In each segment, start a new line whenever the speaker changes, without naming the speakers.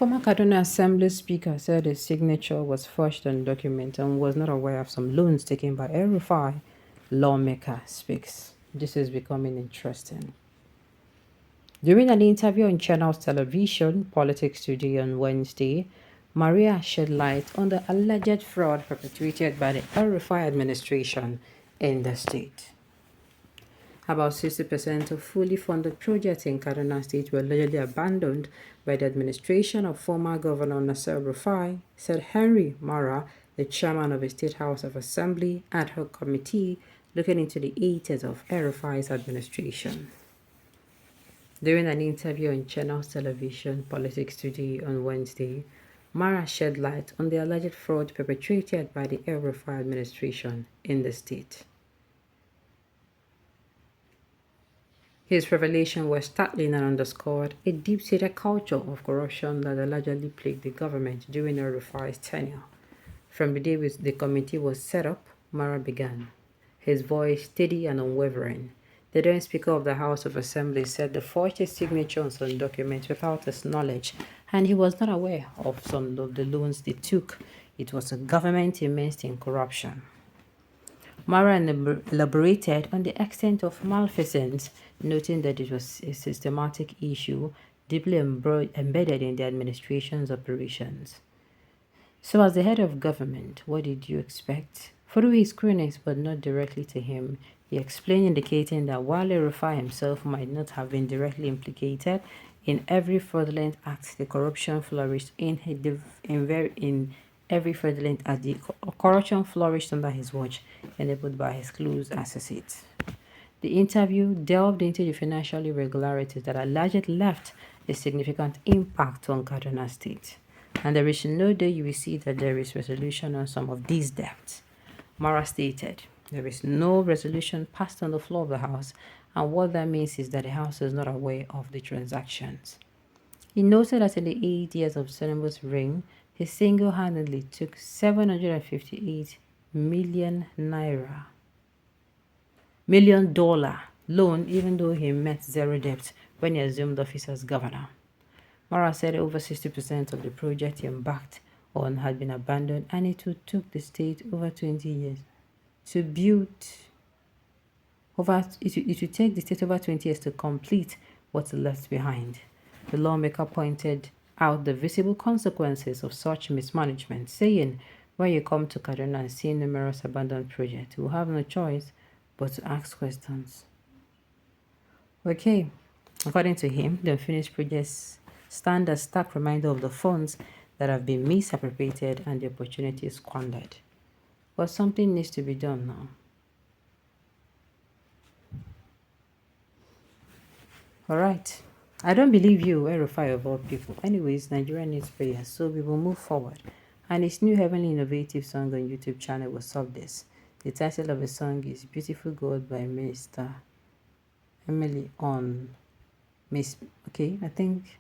Former Kaduna Assembly Speaker said his signature was forged on document and was not aware of some loans taken by Elrufai. Lawmaker speaks. This is becoming interesting. During an interview on Channel's television, Politics Today on Wednesday, Maria shed light on the alleged fraud perpetrated by the Elrufai administration in the state. About 60% of fully funded projects in Kaduna State were allegedly abandoned by the administration of former Governor Nasser Rufai, said Henry Mara, the chairman of the State House of Assembly ad hoc committee looking into the 80s of Rufai's administration. During an interview on Channel's television Politics Today on Wednesday, Mara shed light on the alleged fraud perpetrated by the Rufai administration in the state. His revelation was startling and underscored a deep-seated culture of corruption that allegedly plagued the government during Elrufai's tenure. From the day the committee was set up, Mara began, his voice steady and unwavering. The then Speaker of the House of Assembly said the forged his signature on some documents without his knowledge, and he was not aware of some of the loans they took. It was a government immersed in corruption. Mara elaborated on the extent of malfeasance, noting that it was a systematic issue deeply embedded in the administration's operations. So, as the head of government, what did you expect? Through his cronies, but not directly to him, he explained, indicating that while Elrufai himself might not have been directly implicated in every fraudulent act, the corruption flourished in every fraudulent act. The corruption flourished under his watch, enabled by his close associates. The interview delved into the financial irregularities that allegedly left a significant impact on Kaduna State. And there is no day you will see that there is resolution on some of these debts. Mara stated, there is no resolution passed on the floor of the House, and what that means is that the House is not aware of the transactions. He noted that in the 8 years of Tinubu's reign, he single-handedly took 758 million dollar loan, even though he met zero debt when he assumed office as governor. Mara said over 60% of the project he embarked on had been abandoned, and it took the state over 20 years to build. It would take the state over 20 years to complete what's left behind. The lawmaker pointed out the visible consequences of such mismanagement, saying, when you come to Kaduna and see numerous abandoned projects, you will have no choice but to ask questions. Okay, according to him, the unfinished projects stand as stark reminder of the funds that have been misappropriated and the opportunities squandered. But something needs to be done now. Alright. I don't believe you, Elrufai of all people. Anyways, Nigeria needs prayer, so we will move forward. And his new heavenly innovative song on YouTube channel will solve this. The title of the song is Beautiful God by Mr. Emily on Miss. Okay, I think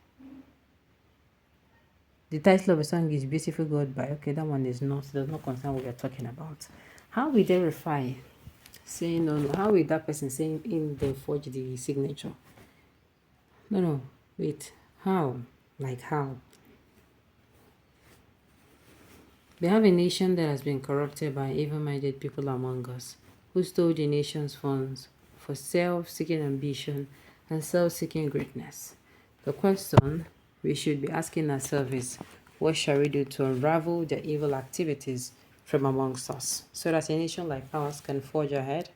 the title of the song is Beautiful God by. Okay, that one does not concern what we are talking about. How will they verify saying no? How will that person saying in they forge the signature? No, wait. How? Like how? We have a nation that has been corrupted by evil-minded people among us, who stole the nation's funds for self-seeking ambition and self-seeking greatness. The question we should be asking ourselves is, what shall we do to unravel their evil activities from amongst us, so that a nation like ours can forge ahead?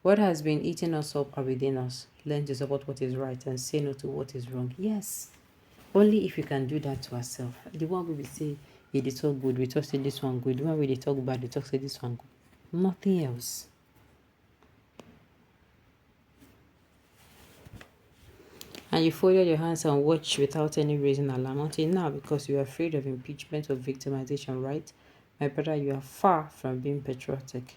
What has been eating us up or within us? Learn to support what is right and say no to what is wrong. Yes, only if we can do that to ourselves. The one we will say, it is so good, we talk say this one good. The one we talk bad, we talk say this one good. Nothing else. And you folded your hands and watched without any reason alarm until now because you are afraid of impeachment or victimization, right? My brother, you are far from being patriotic.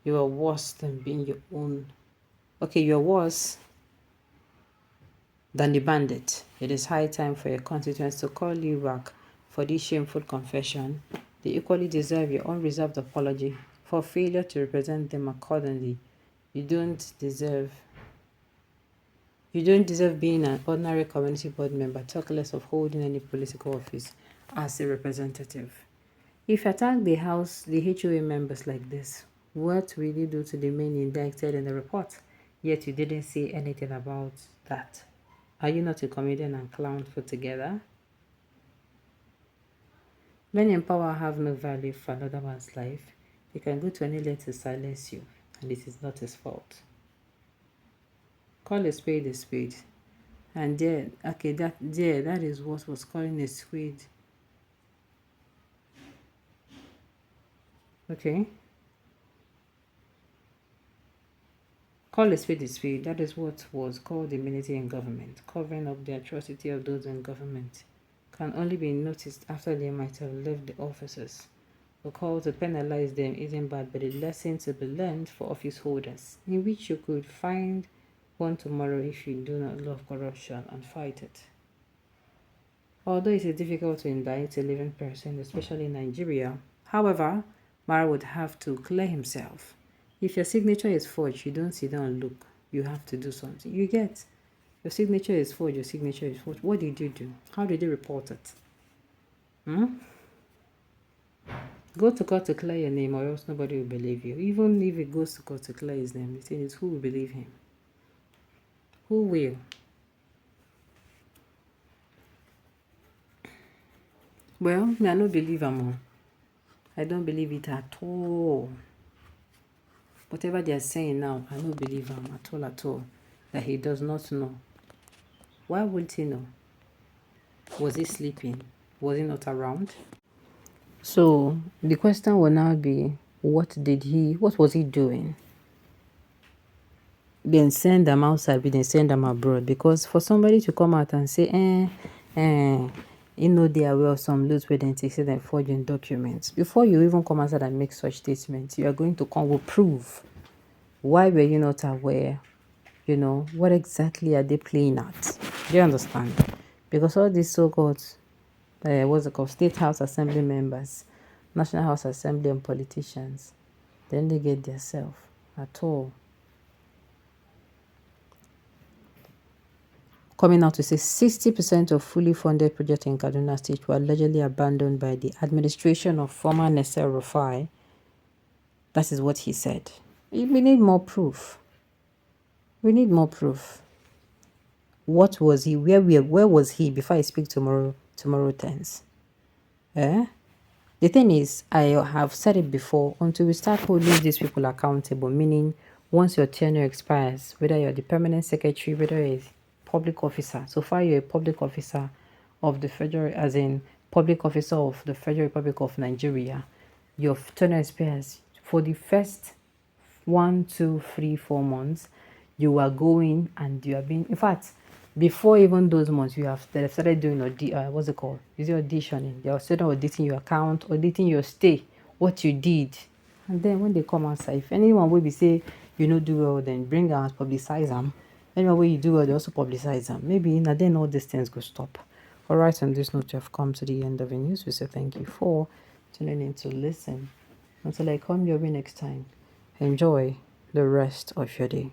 You are worse than being your own. Okay, you are worse than the bandit. It is high time for your constituents to call you back for this shameful confession. They equally deserve your unreserved apology for failure to represent them accordingly. You don't deserve You don't deserve being an ordinary community board member, talk less of holding any political office as a representative. If you attack the HOA members like this, what will you do to the men indicted in the report? Yet you didn't say anything about that. Are you not a comedian and clown put together? Men in power have no value for another man's life. They can go to any length to silence you, and it is not his fault. Call a spade a spade. And that is what was calling a spade. Okay? Call a spade a spade. That is what was called immunity in government. Covering up the atrocity of those in government can only be noticed after they might have left the offices. The call to penalize them isn't bad, but a lesson to be learned for office holders, in which you could find one tomorrow if you do not love corruption and fight it. Although it is difficult to indict a living person, especially in Nigeria, however, Mara would have to clear himself. If your signature is forged, you don't sit down and look. You have to do something. You get your signature is forged, your signature is forged. What did you do? How did you report it? Go to court to clear your name, or else nobody will believe you. Even if it goes to court to clear his name, the thing is, who will believe him? Who will? Well, I don't believe him. I don't believe it at all. Whatever they are saying now, I don't believe him at all. That he does not know. Why would he know? Was he sleeping? Was he not around? So the question will now be, what was he doing? Then send them outside, we then send them abroad. Because for somebody to come out and say, they are aware of some loot where they take them forging documents. Before you even come outside and make such statements, you are going to come with proof. Why were you not aware? What exactly are they playing at? Do you understand? Because all these so-called, State House Assembly members, National House Assembly and politicians, then they get their self at all. Coming out to say 60% of fully funded projects in Kaduna State were allegedly abandoned by the administration of former Nessa Elrufai. That is what he said. We need more proof. We need more proof. What was he? Where was he before I speak tomorrow 10s? The thing is, I have said it before, until we start holding these people accountable, meaning once your tenure expires, whether you're the permanent secretary, whether you're a public officer, so far you're a public officer of the federal, as in public officer of the Federal Republic of Nigeria, your tenure expires. For the first 1, 2, 3, 4 months, you are going and you are being, in fact, before even those months, they've started doing what's it called? Is it auditioning? They are started auditing your account, auditing your stay, what you did. And then when they come outside, if anyone will be say you know do well, then bring out publicize them. Anyone where you do well, they also publicize them. Maybe now then all these things go stop. Alright, on this note, you have come to the end of the news. We say thank you for tuning in to listen. Until I come your way next time, enjoy the rest of your day.